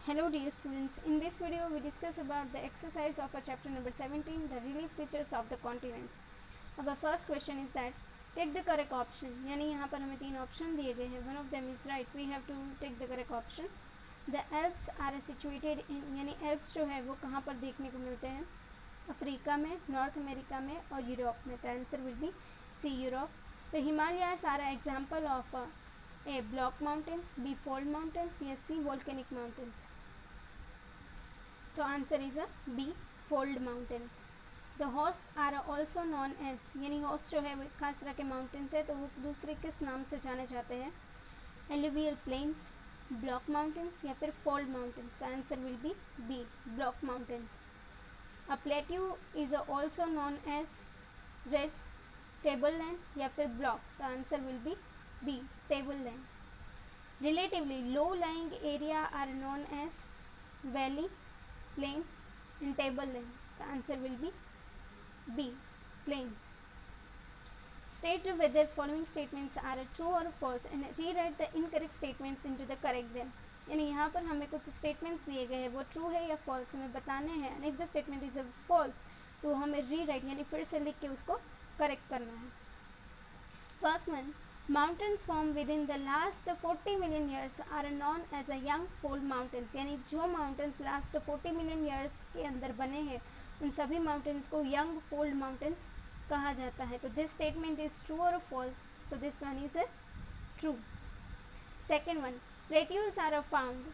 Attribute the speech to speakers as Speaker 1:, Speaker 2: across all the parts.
Speaker 1: Hello dear students, in this video we discuss about the exercise of chapter number 17, the relief features of the continents. Our first question is that take the correct option, यानी यहाँ पर हमें 3 option दिए गए हैं. One of them is right, we have to take the correct option. The Alps are situated in, यानी Alps जो है वो कहाँ पर देखने को मिलते हैं? अफ्रीका में, नॉर्थ अमेरिका में और यूरोप में. The answer will be C, Europe. The Himalayas are an example of A. Block mountains, B. Fold mountains, या C. Volcanic mountains. तो answer is a B, fold mountains. The horst are also known as, यानी horst जो है वो खास तरह के mountains है तो वो दूसरे किस नाम से जाने जाते हैं? एलुवियल प्लेन्स, ब्लॉक माउंटेन्स या फिर fold mountains. Answer will be B, block mountains. A plateau is also known as rage, table land या फिर block. The answer will be B, table land. Relatively low lying area are known as valley, plains and tableland. The answer will be B, plains. State whether following statements are true or false and rewrite the incorrect statements into the correct them. यानी यहाँ पर हमें कुछ statements दिए गए हैं, वो true है या फॉल्स हमें बताने हैं. And if the statement is false तो हमें रीराइट यानी फिर से लिख के उसको करेक्ट करना है. First one, mountains form with in लास्ट 40 million years are known as a young fold mountains. यानी जो माउंटेन्स लास्ट 40 मिलियन ईयर्स के अंदर बने हैं उन सभी माउंटेन्स को यंग फोल्ड माउंटेन्स कहा जाता है. तो दिस स्टेटमेंट इज ट्रू और false. So this one is true. Second one, plateaus are found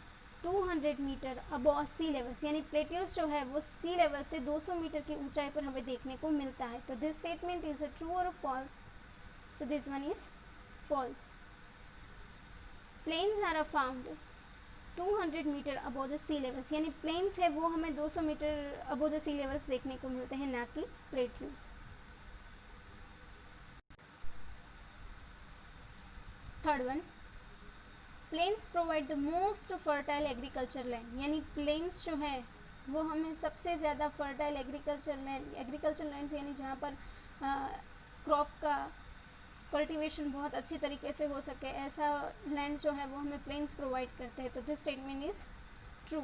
Speaker 1: 200 metre above sea levels. यानी प्लेट्यूज जो है वो सी लेवल से 200 मीटर की ऊंचाई पर हमें देखने को मिलता है. तो दिस स्टेटमेंट इज ट्रू और false. So this one is false. Plains are found 200 metre above the sea levels. यानी plains है वो हमें 200 metre above the sea levels देखने को मिलते हैं, ना कि plateaus. Third one, plains provide the most fertile agriculture land. यानी plains जो है वो हमें सबसे ज़्यादा fertile agriculture lands यानी जहाँ पर क्रॉप का कल्टीवेशन बहुत अच्छी तरीके से हो सके ऐसा लैंड जो है वो हमें प्लेन्स प्रोवाइड करते हैं. तो this statement is true.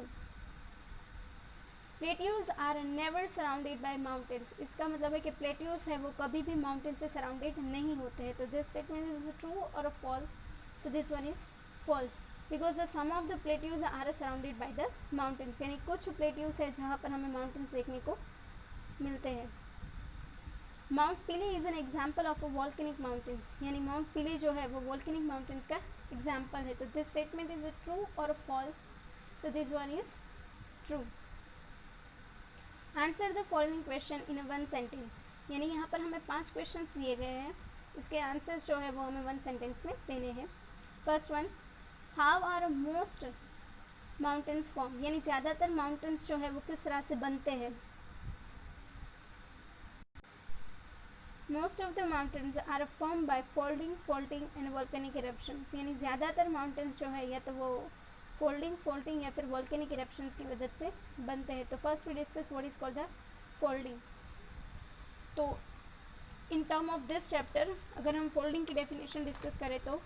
Speaker 1: Plateaus are never surrounded by mountains. इसका मतलब है कि प्लेट्यूज है वो कभी भी माउंटेन से सराउंडेड नहीं होते हैं. तो दिस स्टेटमेंट इज ट्रू और false. So this one is false because the some of the plateaus are surrounded by the mountains. यानी कुछ प्लेट्यूज है जहाँ पर हमें माउंटेन्स देखने को मिलते हैं. माउंट पिले is an example of volcanic mountains. यानी माउंट पिले जो है वो वॉल्केनिक माउंटेन्स का एग्जाम्पल है. तो दिस स्टेटमेंट इज ट्रू और false. So this one is true. Answer the following question in one sentence. यानी यहाँ पर हमें 5 क्वेश्चंस दिए गए हैं, उसके आंसर्स जो है वो हमें 1 सेंटेंस में देने हैं. First one, how are most mountains form. यानी ज़्यादातर माउंटेन्स जो है वो किस तरह से बनते हैं. Most of the mountains are form by folding, folding and volcanic eruptions. यानी ज़्यादातर माउंटेन्स जो है या तो वो फोल्डिंग, फोल्टिंग या फिर वॉल्केनिक इरप्शंस की वजह से बनते हैं. तो first we discuss what is called the folding. तो in term of this chapter अगर हम फोल्डिंग की डेफिनेशन डिस्कस करें तो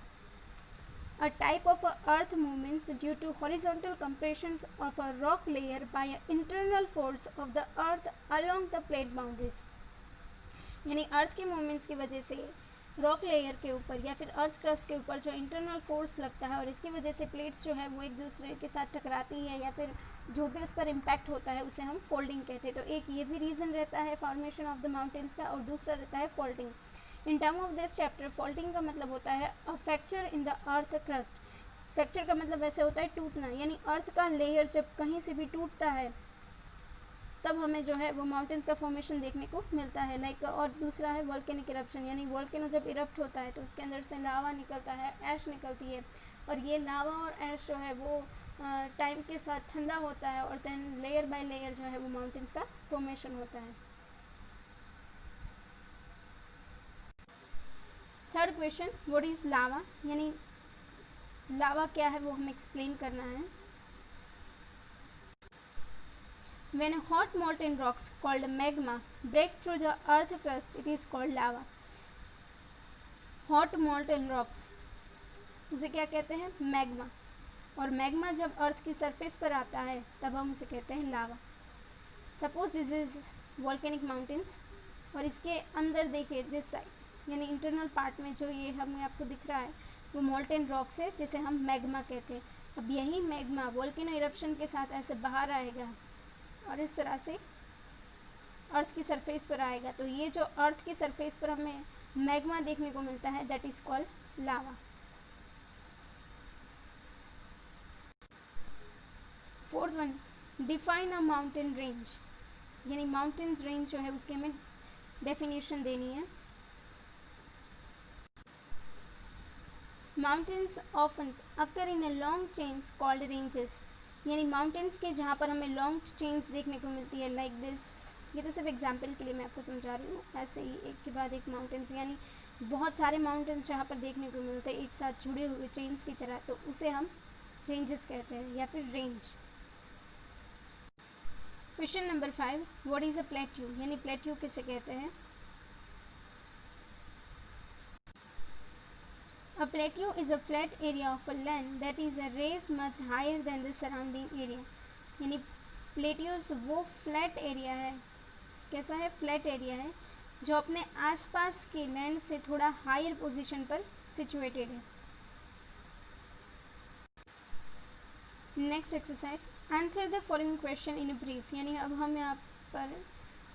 Speaker 1: a type of earth movements due to horizontal compression of a rock layer by internal force of the earth along the plate boundaries. यानी earth के movements की वजह से रॉक लेयर के ऊपर या फिर अर्थ क्रस्ट के ऊपर जो इंटरनल फोर्स लगता है और इसकी वजह से प्लेट्स जो है वो एक दूसरे के साथ टकराती है या फिर जो भी उस पर इम्पैक्ट होता है उसे हम फोल्डिंग कहते हैं. तो एक ये भी रीज़न रहता है फॉर्मेशन ऑफ द माउंटेन्स का और दूसरा रहता है folding. In term of this chapter folding का मतलब होता है a fracture in the earth crust. Fracture का मतलब वैसे होता है टूटना. यानी अर्थ का लेयर जब कहीं से भी टूटता है तब हमें जो है वो माउंटेन्स का फॉर्मेशन देखने को मिलता है. लाइक और दूसरा है वॉल्केनिक इरप्शन. यानी वॉल्केनो जब इरप्ट होता है तो उसके अंदर से लावा निकलता है, ऐश निकलती है और ये लावा और ऐश जो है वो टाइम के साथ ठंडा होता है और देन लेयर बाय लेयर जो है वो माउंटेन्स का फॉर्मेशन होता है. थर्ड क्वेश्चन, व्हाट इज़ लावा. यानी लावा क्या है वो हमें एक्सप्लेन करना है. When hot molten rocks called magma break through the earth crust, it is called lava. Hot molten rocks उसे क्या कहते हैं? मैग्मा. और मैग्मा जब अर्थ की सरफेस पर आता है तब हम उसे कहते हैं lava. Suppose this is volcanic mountains और इसके अंदर देखिए दिस साइड यानी इंटरनल पार्ट में जो ये हमें आपको दिख रहा है वो मोल्टेन रॉक्स है जिसे हम मैग्मा कहते हैं। अब यही मैग्मा वोल्केनो इरप्शन के साथ ऐसे बाहर आएगा और इस तरह से अर्थ की सरफेस पर आएगा। तो ये जो अर्थ की सरफेस पर हमें मैग्मा देखने को मिलता है that is called lava. Fourth one, define a mountain range, यानी माउंटेन रेंज जो है उसकी हमें डेफिनेशन देनी है। Mountains often occur in a long chains called ranges, यानी माउंटेन्स के जहाँ पर हमें लॉन्ग चेन्स देखने को मिलती है लाइक दिस। ये तो सिर्फ एग्जांपल के लिए मैं आपको समझा रही हूँ, ऐसे ही एक के बाद एक माउंटेन्स यानी बहुत सारे माउंटेन्स जहाँ पर देखने को मिलते हैं एक साथ जुड़े हुए चेन्स की तरह, तो उसे हम रेंजेस कहते हैं या फिर range. Question number 5, what is a plateau, यानी प्लेट्यू किसे कहते हैं। A plateau is a flat area of a land that is raised much higher than the surrounding area, यानी प्लेट्यूज वो फ्लैट एरिया है, कैसा है, फ्लैट एरिया है जो अपने आसपास के लैंड से थोड़ा हायर पोजीशन पर सिचुएटेड है। Next exercise, answer the following question in brief, यानी अब हम यहाँ पर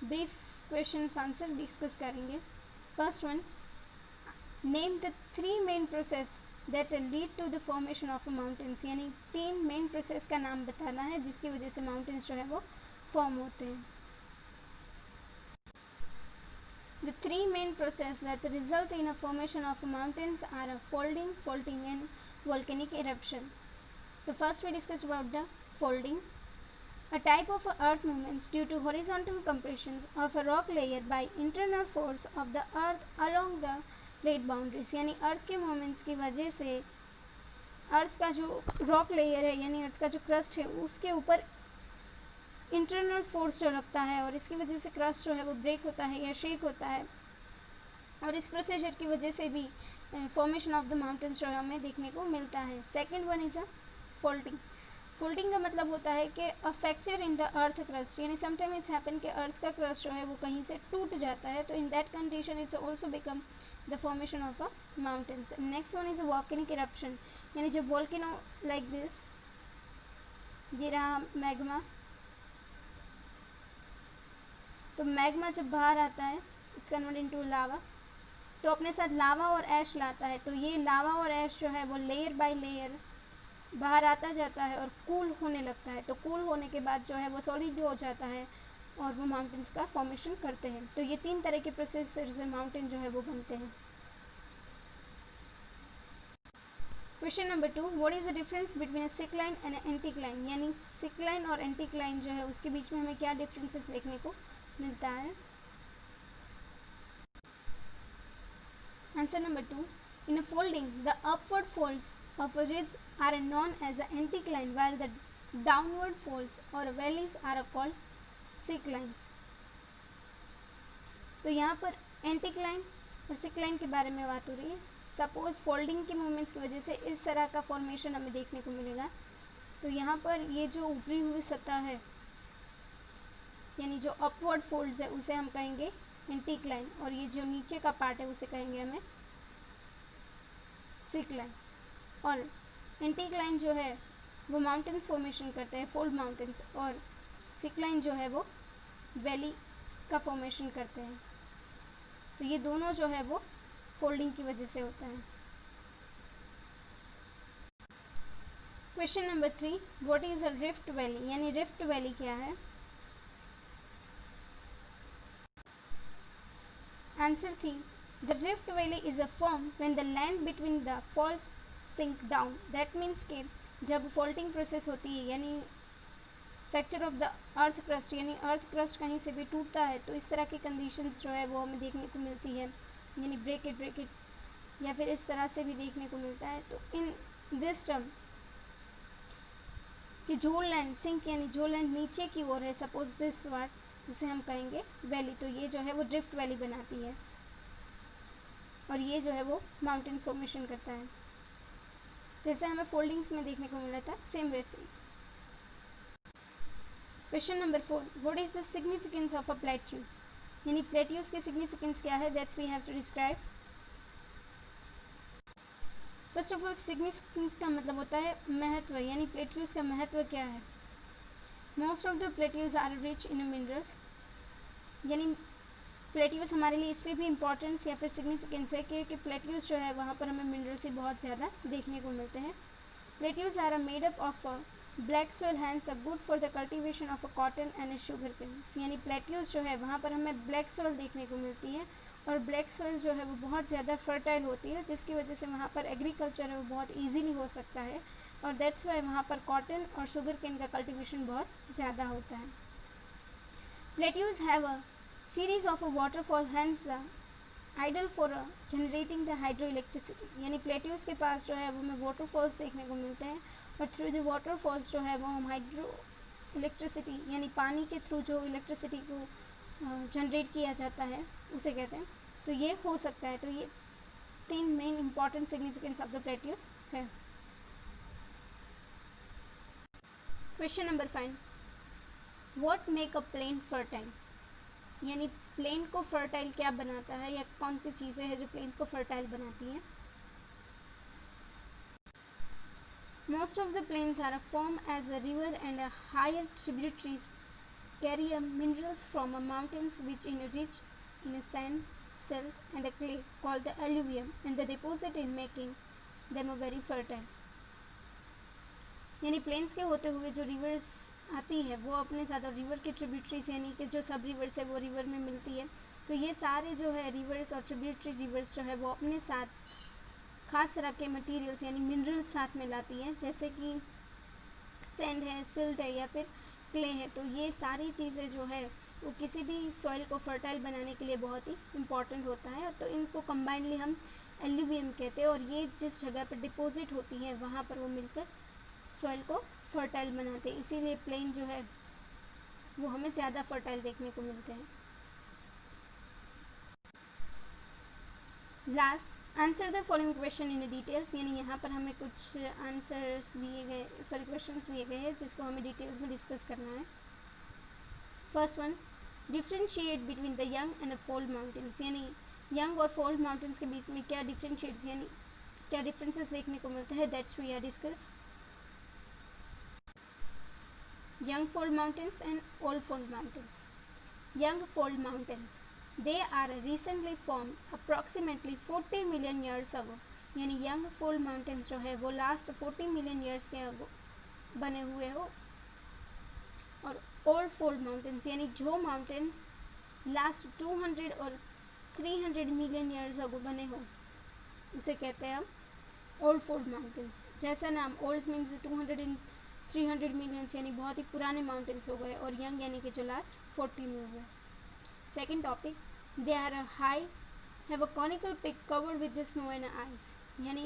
Speaker 1: ब्रीफ क्वेश्चन आंसर डिस्कस करेंगे। First one, name the 3 main process that lead to the formation of mountains, यानी 3 मेन प्रोसेस का नाम बताना है जिसकी वजह से माउंटेन्स जो है वो फॉर्म होते हैं। The 3 main processes that result in a formation of mountains are a folding, faulting and volcanic eruption. The first we discuss about the folding, a type of earth movements due to horizontal compressions of a rock layer by internal force of the earth along the plate boundaries, यानी earth के movements की वजह से अर्थ का जो rock layer है यानी अर्थ का जो क्रस्ट है उसके ऊपर इंटरनल फोर्स जो लगता है और इसकी वजह से क्रस्ट जो है वो ब्रेक होता है या शेक होता है, और इस प्रोसीजर की वजह से भी फॉर्मेशन ऑफ द माउंटेन्स जो है हमें देखने को मिलता है। Second one is a folding. Folding का मतलब होता है कि a fracture in the earth crust, यानी समटाइम इट्स हैपन कि अर्थ का क्रस्ट जो है वो कहीं से टूट जाता है, तो in that condition it's also become the formation of a mountains. Next one is a volcanic eruption, यानी जब वॉल्केनो लाइक दिस, ये रहा मैग्मा, तो मैग्मा जब बाहर आता है इट्स कन्वर्ट इनटू लावा, तो अपने साथ लावा और ऐश लाता है, तो ये लावा और ऐश जो है वो लेयर बाय लेयर बाहर आता जाता है और कूल होने लगता है। तो कूल होने के बाद जो है वो सॉलिड हो जाता है और वो माउंटेन्स का फॉर्मेशन करते हैं। तो ये 3 तरह के प्रोसेस से माउंटेन जो है वो बनते हैं। Question number 2, what is the difference between a syncline and anticline, यानी सिक्लाइन और एंटीक्लाइन जो है उसके बीच में हमें क्या डिफरेंसेस देखने को मिलता है। Answer number 2, in a folding the upward folds of a ridge are known as the anticline while the downward folds or valleys are called synclines। तो यहाँ पर एंटीक्लाइन और सिक्लाइन के बारे में बात हो रही है। सपोज फोल्डिंग के मूवमेंट्स की वजह से इस तरह का फॉर्मेशन हमें देखने को मिलेगा, तो यहाँ पर ये जो ऊपरी हुई सतह है यानी जो अपवर्ड फोल्ड्स है उसे हम कहेंगे एंटीक्लाइन, और ये जो नीचे का पार्ट है उसे कहेंगे हमें सिक्लाइन। और एंटीक्लाइन जो है वो माउंटेन्स फॉर्मेशन करते हैं, फोल्ड माउंटेन्स, और सिक्लाइन जो है वो वैली का फॉर्मेशन करते हैं। तो ये दोनों जो है वो फोल्डिंग की वजह से होता है। Question number 3, what is a rift valley, यानी रिफ्ट वैली क्या है। आंसर थी, the rift valley is a form when the land between the falls sink down, that means के जब फॉल्टिंग प्रोसेस होती है यानी fracture of the earth crust, यानी अर्थ क्रस्ट कहीं से भी टूटता है, तो इस तरह की कंडीशंस जो है वो हमें देखने को मिलती है, यानी ब्रेक इट या फिर इस तरह से भी देखने को मिलता है। तो इन दिस टर्म कि जो लैंड सिंक यानी जो लैंड नीचे की ओर है, सपोज दिस पार्ट, उसे हम कहेंगे वैली। तो ये जो है वो ड्रिफ्ट वैली बनाती है और ये जो है वो माउंटेन फॉर्मेशन करता है। जैसे हमें फोल्डिंग्स में देखने को मिला था, सेम वैसे ही। Question number 4, what is the significance of a plateau, यानी प्लेट्यूज की सिग्निफिकेंस क्या है, that's we have to describe. First of all significance का मतलब होता है महत्व, यानी प्लेट्यूज का महत्व क्या है। Most of the plateaus are rich in minerals, यानी प्लेट्यूज हमारे लिए इसलिए भी इम्पोर्टेंस या फिर सिग्निफिकेंस है क्योंकि प्लेट्यूज जो है वहाँ पर हमें मिनरल्स ही बहुत ज़्यादा देखने को मिलते हैं। Plateaus are made up of black soil hence good for the cultivation of a cotton and sugar canes, यानी प्लेट्यूज जो है वहाँ पर हमें ब्लैक सोइल देखने को मिलती है और ब्लैक सोइल जो है वो बहुत ज़्यादा फर्टाइल होती है, जिसकी वजह से वहाँ पर एग्रीकल्चर है वो बहुत ईजीली हो सकता है और दैट्स वाई वहाँ पर कॉटन और शुगर केन का कल्टिवेशन बहुत ज़्यादा होता है। Plateaus have a series of a waterfall hence the ideal for generating the hydro electricity, यानी प्लेट्यूज के पास जो है वो हमें वाटरफॉल्स देखने को मिलते हैं और थ्रू द वाटरफॉल्स जो है वो हम हाइड्रो इलेक्ट्रिसिटी यानी पानी के थ्रू जो इलेक्ट्रिसिटी को जनरेट किया जाता है उसे कहते हैं। तो ये हो सकता है, तो ये 3 main important significance of the plateaus है। Question number 5, what make a plain fertile, यानी प्लेन को फर्टाइल क्या बनाता है या कौन सी चीज़ें हैं जो प्लेन्स को फर्टाइल बनाती हैं। Most of the plains are form as a river and a higher tributaries carry a minerals from a mountains which in rich in a sand, silt and a clay called the alluvium and the deposit in making them a very fertile, यानी planes के होते हुए जो reverse आती है वो अपने साथ, और रिवर के ट्रिब्यूटरीज यानी कि जो सब रिवर्स है वो रिवर में मिलती है, तो ये सारे जो है रिवर्स और ट्रिब्यूटरी रिवर्स जो है वो अपने साथ खास तरह के मटेरियल्स यानी मिनरल्स साथ में लाती हैं, जैसे कि सैंड है, सिल्ट है या फिर क्ले है। तो ये सारी चीज़ें जो है वो किसी भी सॉइल को फर्टाइल बनाने के लिए बहुत ही इम्पॉर्टेंट होता है, तो इनको कंबाइंडली हम एल्यूवियम कहते हैं और ये जिस जगह पर डिपॉजिट होती हैं वहाँ पर वो मिलकर सॉइल को फर्टाइल बनाते हैं, इसीलिए प्लेन जो है वो हमें ज़्यादा फर्टाइल देखने को मिलते हैं। Last, answer the following question in details, यानी यहाँ पर हमें कुछ आंसर्स दिए गए, सॉरी क्वेश्चंस दिए गए हैं जिसको हमें डिटेल्स में डिस्कस करना है। First one, differentiate between the young and the fold mountains, यानी यंग और फोल्ड माउंटेन्स के बीच में क्या डिफ्रेंशिएट यानी क्या डिफरेंसेस देखने को मिलते हैं, that's we are discuss. Young fold mountains and old fold mountains. Young fold mountains, they are recently formed approximately 40 million years ago, यानी यंग फोल्ड माउंटेन्स जो है वो लास्ट 40 मिलियन ईयर्स के अगो बने हुए हो, और ओल्ड फोल्ड माउंटेन्स यानी जो माउंटेन्स लास्ट 200 और 300 मिलियन ईयर्स अगो बने हो उसे कहते हैं हम ओल्ड फोल्ड माउंटेन्स। जैसा नाम, ओल्ड मीन्स 200 एंड 300 मिलियंस यानी बहुत ही पुराने माउंटेन्स हो गए, और यंग यानी कि जो लास्ट 40 में हुए। Second topic, they are high, have a conical peak covered with the snow and ice, यानी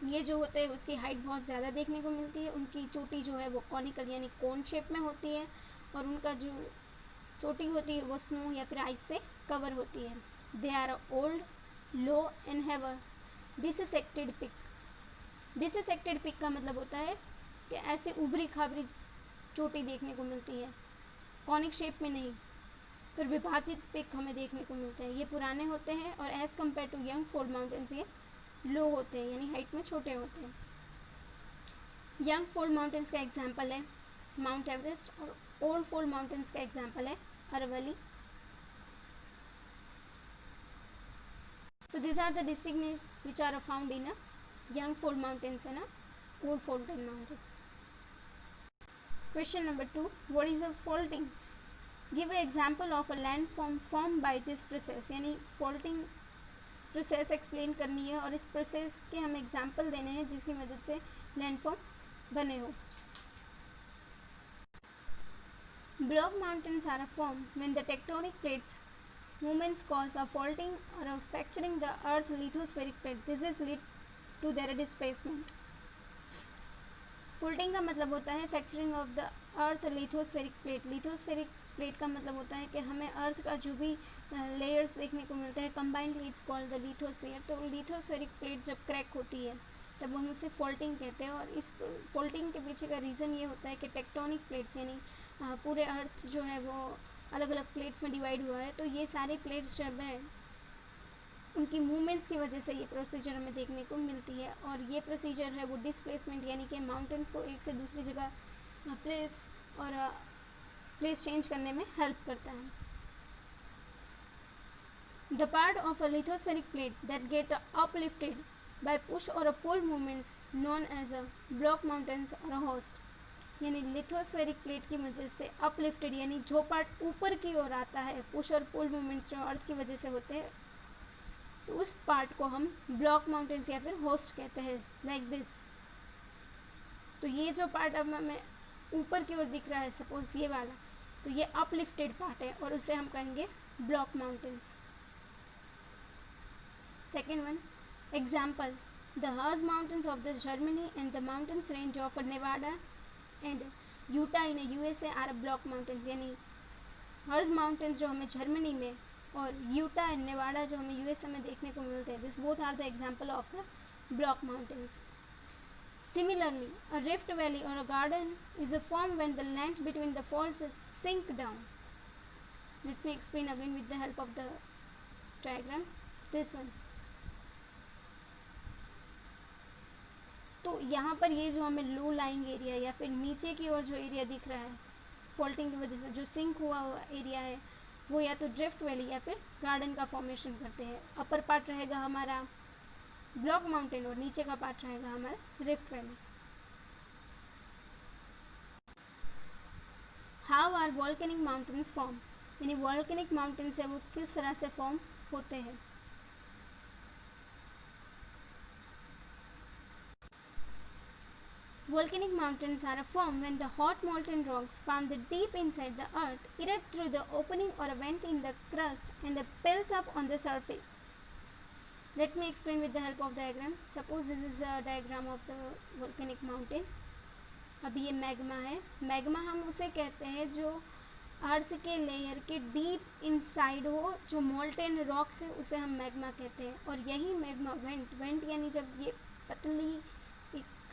Speaker 1: ये जो होते हैं उसकी हाइट बहुत ज़्यादा देखने को मिलती है, उनकी चोटी जो है वो कॉनिकल यानी कोन शेप में होती है और उनका जो चोटी होती है वो स्नो या फिर आइस से कवर होती है। They are old, low and have a dissected peak. Dissected peak का मतलब होता है कि ऐसे उभरी खाबरी चोटी देखने को मिलती है, कॉनिक शेप में नहीं, फिर विभाजित पिक हमें देखने को मिलते हैं। ये पुराने होते हैं और as compare to young fold mountains ये लो होते हैं यानी हाइट में छोटे होते हैं। यंग फोल्ड माउंटेन्स का एग्जांपल है माउंट एवरेस्ट, और ओल्ड फोल्ड माउंटेन्स का एग्जांपल है Aravalli. So these are the districts which are found in a young fold mountains and a old folded mountains. Question number 2, what is a faulting? Give an example of a landform formed by this process, यानी faulting process explain करनी है और इस process के हम example देने हैं जिसकी मदद से लैंडफॉर्म बने हो। Block mountains are form when the tectonic plates movements cause a faulting or a fracturing the earth lithospheric plate. This is lead to their displacement. Faulting का मतलब होता है fracturing of the earth lithospheric plate. Lithospheric plate का मतलब होता है कि हमें अर्थ का जो भी लेयर्स देखने को मिलते हैं combinedly it's called the lithosphere. तो लिथोस्फेरिक प्लेट जब क्रैक होती है तब हम उसे फॉल्टिंग कहते हैं। और इस फॉल्टिंग के पीछे का रीज़न ये होता है कि टेक्टोनिक प्लेट्स यानी पूरे अर्थ जो है वो अलग अलग प्लेट्स में डिवाइड हुआ है, तो ये सारे प्लेट्स जब है उनकी मूवमेंट्स की वजह से ये प्रोसीजर हमें देखने को मिलती है। और ये प्रोसीजर है वो डिस्प्लेसमेंट यानी कि माउंटेन्स को एक से दूसरी जगह प्लेस चेंज करने में हेल्प करता है। The part of a lithospheric plate that get uplifted by push or a pull movements known as a block mountains or a host, यानी लिथोस्फेरिक प्लेट की वजह से अपलिफ्टेड यानी जो पार्ट ऊपर की ओर आता है, पुश और पुल मूवमेंट्स जो अर्थ की वजह से होते हैं, तो उस पार्ट को हम ब्लॉक माउंटेन्स या फिर होस्ट कहते हैं, लाइक दिस। तो ये जो पार्ट अब हमें ऊपर की ओर दिख रहा है, सपोज ये वाला, तो ये अपलिफ्टेड पार्ट है और उसे हम कहेंगे block mountains. Second one, example, the Harz Mountains of the Germany and the mountains range of Nevada and Utah in USA are block mountains, यानी हर्ज माउंटेन्स जो हमें जर्मनी में और यूटा एंड नेवाडा जो हमें यूएसए में देखने को मिलते हैं, this both are the example of the block mountains. Similarly, a rift valley or a garden is formed when the land between the faults sink down. Let me explain again with the help of the diagram. This one. तो यहाँ पर ये जो हमें लो lying area या फिर नीचे की ओर जो एरिया दिख रहा है फॉल्टिंग की वजह से जो सिंक हुआ एरिया है, वो या तो ड्रिफ्ट वैली या फिर गार्डन का फॉर्मेशन करते हैं। अपर पार्ट रहेगा हमारा ब्लॉक माउंटेन और नीचे का पार्ट रहेगा हमारा rift valley. How are volcanic mountains form, यानी वॉल्केनिक माउंटेन्स है वो किस तरह से फॉर्म होते हैं। Volcanic mountains are formed when the hot molten rocks found deep inside the earth erupt through the opening or a vent in the crust and pills up on the surface. Let me explain with the help of diagram. Suppose this is a diagram of the volcanic mountain. अभी ये magma है। Magma हम उसे कहते हैं जो अर्थ के layer के डीप इनसाइड हो, जो मोल्टेन रॉक्स है उसे हम मैग्मा कहते हैं। और यही मैग्मा वेंट यानी जब ये पतली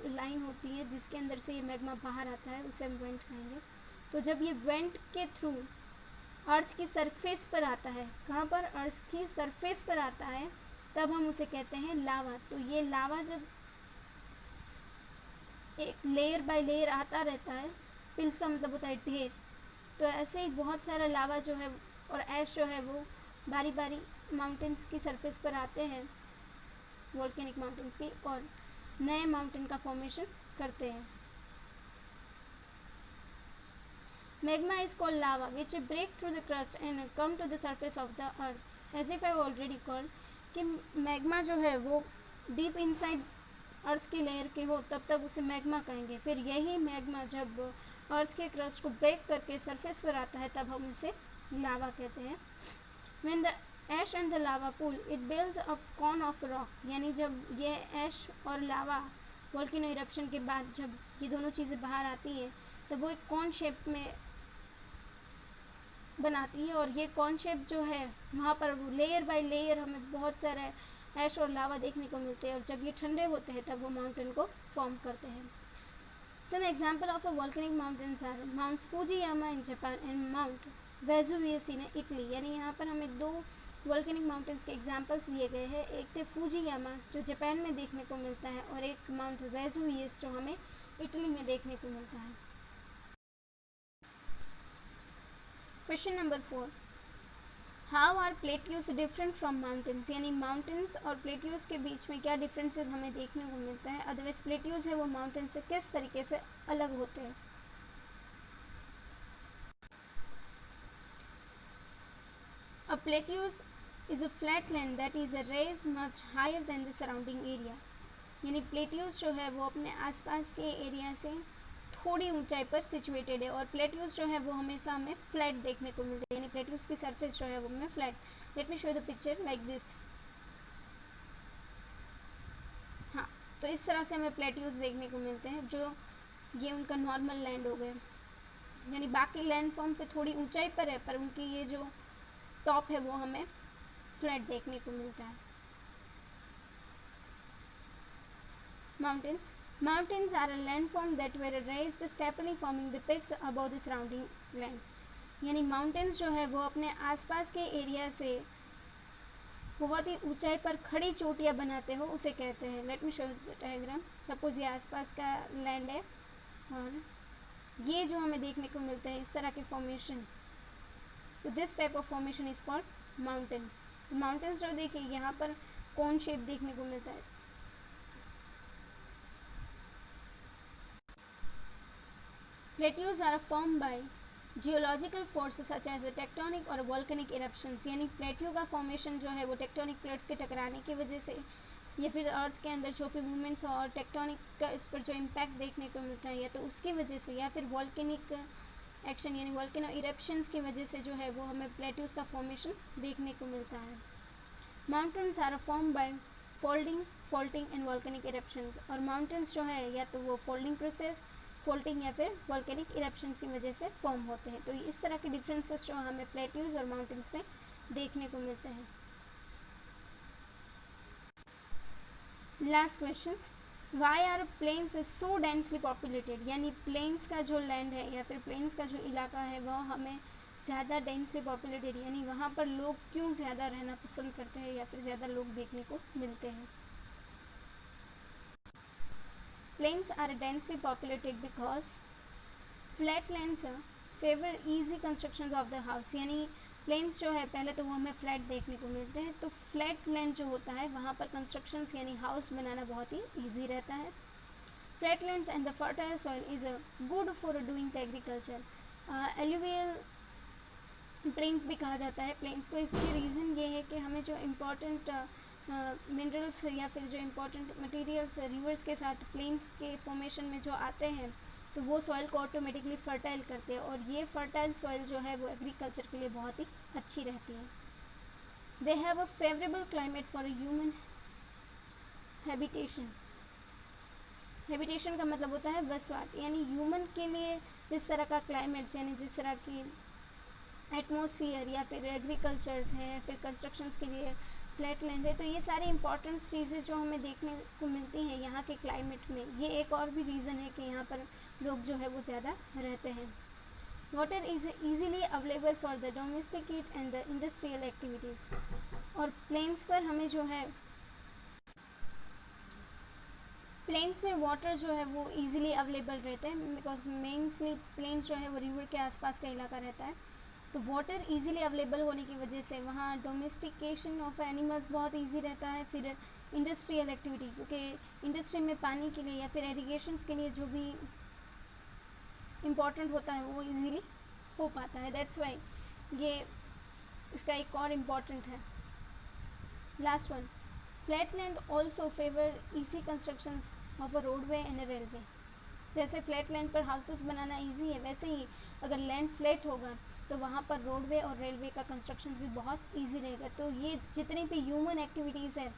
Speaker 1: लाइन होती है जिसके अंदर से ये मैग्मा बाहर आता है उसे हम वेंट कहेंगे। तो जब ये वेंट के थ्रू अर्थ की सरफेस पर आता है, कहाँ पर, अर्थ की सरफेस पर आता है, तब हम उसे कहते हैं लावा। तो ये लावा जब एक लेयर बाय लेयर आता रहता है, पिल्स का मतलब होता है ढेर, तो ऐसे ही बहुत सारा लावा जो है और ऐश जो है वो बारी बारी माउंटेन्स की सरफेस पर आते हैं, वोल्केनिक माउंटेन्स की, और नए माउंटेन का फॉर्मेशन करते हैं। Magma is called lava which break through the crust and come to the surface of the earth. As if I already called कि मैग्मा जो है वो डीप इनसाइड अर्थ की लेयर के हो तब तक उसे मैग्मा कहेंगे। फिर यही मैग्मा जब अर्थ के क्रस्ट को ब्रेक करके सरफेस पर आता है तब हम उसे लावा कहते हैं। When the ash and the lava cool, it builds a cone of rock, यानी जब ये ऐश और लावा वोल्केनो इरप्शन के बाद जब ये दोनों चीज़ें बाहर आती हैं तब वो एक कॉन शेप में बनाती है। और ये कॉन शेप जो है वहाँ पर लेयर बाय लेयर हमें बहुत सारे ऐश और लावा देखने को मिलते हैं, और जब ये ठंडे होते हैं तब वो माउंटेन को फॉर्म करते हैं। Some example of a volcanic mountains are Mount Fujiyama in Japan and Mount Vesuvius in Italy। यानी यहाँ पर हमें दो वोल्केनिक माउंटेन्स के एग्जाम्पल्स दिए गए हैं। एक थे फूजियामा जो जापान में देखने को मिलता है और एक माउंट वेसुवियस जो हमें इटली में देखने को मिलता है। Question number 4, how are plateaus different from mountains, यानी माउंटेन्स और प्लेट्यूज के बीच में क्या डिफरेंसेस हमें देखने को मिलता है, अदरवाइज प्लेट्यूज है वो माउंटेन से किस तरीके से अलग होते हैं। A plateau is a flat land that is raised much higher than the surrounding area। यानी प्लेट्यूज जो है वो अपने आसपास के एरिया से थोड़ी ऊंचाई पर सिचुएटेड है, और प्लेट्यूज जो है वो हमेशा हमें फ्लैट देखने को मिलते हैं, यानी प्लेट्यूज की सरफेस जो है वो हमें flat. Let me show the picture like this. हाँ, तो इस तरह से हमें प्लेट्यूज देखने को मिलते हैं जो ये उनका नॉर्मल लैंड हो गए, यानी बाकी लैंड फॉर्म से थोड़ी ऊंचाई पर है पर उनकी ये जो टॉप है वो हमें फ्लैट देखने को मिलता है। Mountains. Mountains are a landform that were raised steeply forming the peaks above the surrounding lands. यानी माउंटेन्स जो है वो अपने आसपास के एरिया से बहुत ही ऊंचाई पर खड़ी चोटियाँ बनाते हो उसे कहते हैं. Let me show the diagram. Suppose ये आसपास का लैंड है और ये जो हमें देखने को मिलता है इस तरह के फॉर्मेशन, तो this type of formation is called mountains. Mountains जो देखिए यहाँ पर कोन शेप देखने को मिलता है. Plateaus are form by geological force such as tectonic और वॉल्केनिक इरप्शंस. यानी प्लेट्यू का फॉर्मेशन जो है वो टेक्टोनिक प्लेट्स के टकराने की वजह से या फिर अर्थ के अंदर जो भी मूवमेंट्स और टेक्टोनिक का इस पर जो इम्पैक्ट देखने को मिलता है या तो उसकी वजह से या फिर वॉल्केनिक एक्शन यानी वॉल्केनो इरप्शंस की वजह से जो है वो हमें प्लेट्यूज का फॉर्मेशन देखने को मिलता है. Mountains are form by folding, faulting and volcanic eruptions. और माउंटेन्स जो है या तो वो फोल्डिंग प्रोसेस, फोल्टिंग या फिर वॉल्केनिक इरप्शंस की वजह से फॉर्म होते हैं. तो इस तरह के डिफरेंसेस जो हमें प्लेट्यूज और माउंटेन्स में देखने को मिलते हैं. Last question, why are plains so densely populated. यानी प्लेन्स का जो लैंड है या फिर प्लेन्स का जो इलाका है वह हमें ज़्यादा डेंसली पॉपुलेटेड यानी वहाँ पर लोग क्यों ज़्यादा रहना पसंद करते हैं या फिर ज़्यादा लोग देखने को मिलते हैं. Plains are densely populated because flat lands favor easy constructions of the house. यानी प्लेन्स जो है पहले तो वो हमें फ्लैट देखने को मिलते हैं, तो फ्लैट लैंड जो होता है वहाँ पर कंस्ट्रक्शंस यानी हाउस बनाना बहुत ही ईजी रहता है. Flat lands and the fertile soil is good for doing the agriculture. Alluvial plains भी कहा जाता है प्लेन्स को. इसकी रीज़न ये है कि हमें जो इम्पोर्टेंट मिनरल्स या फिर जो इम्पोर्टेंट मटेरियल्स रिवर्स के साथ प्लेन्स के फॉर्मेशन में जो आते हैं तो वो सॉइल को ऑटोमेटिकली फर्टाइल करते हैं और ये फर्टाइल सॉइल जो है वो एग्रीकल्चर के लिए बहुत ही अच्छी रहती है. They have a favourable climate for human habitation. Habitation का मतलब होता है वसवाट. यानी ह्यूमन के लिए जिस तरह का क्लाइमेट्स यानी जिस तरह की एटमॉस्फेयर या फिर एग्रीकल्चर्स हैं फिर कंस्ट्रक्शंस के लिए फ्लैट लैंड है, तो ये सारी इंपॉर्टेंट चीज़ें जो हमें देखने को मिलती हैं यहाँ के क्लाइमेट में, ये एक और भी रीज़न है कि यहाँ पर लोग जो है वो ज़्यादा रहते हैं. Water is easily available for the domesticate and the industrial activities. और प्लेन्स पर हमें जो है प्लेन्स में वाटर जो है वो ईजिली अवेलेबल रहता है बिकॉज मेनली प्लेन्स जो है वो रिवर के आसपास का इलाका रहता है. तो वाटर इजीली अवेलेबल होने की वजह से वहाँ डोमेस्टिकेशन ऑफ एनिमल्स बहुत इजी रहता है. फिर इंडस्ट्रियल एक्टिविटी क्योंकि इंडस्ट्री में पानी के लिए या फिर इरिगेशंस के लिए जो भी इम्पॉर्टेंट होता है वो इजीली हो पाता है. दैट्स वाई ये इसका एक और इम्पॉर्टेंट है. Last one, flat land also favour easy construction of a roadway and a railway. जैसे फ्लैट लैंड पर हाउसेस बनाना इजी है वैसे ही अगर लैंड फ्लैट होगा तो वहाँ पर रोडवे और रेलवे का कंस्ट्रक्शन भी बहुत इजी रहेगा. तो ये जितनी भी ह्यूमन एक्टिविटीज़ है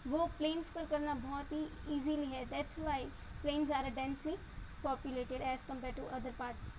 Speaker 1: वो प्लेन्स पर करना बहुत ही इजीली है. That's why plains are densely populated as compare to other parts.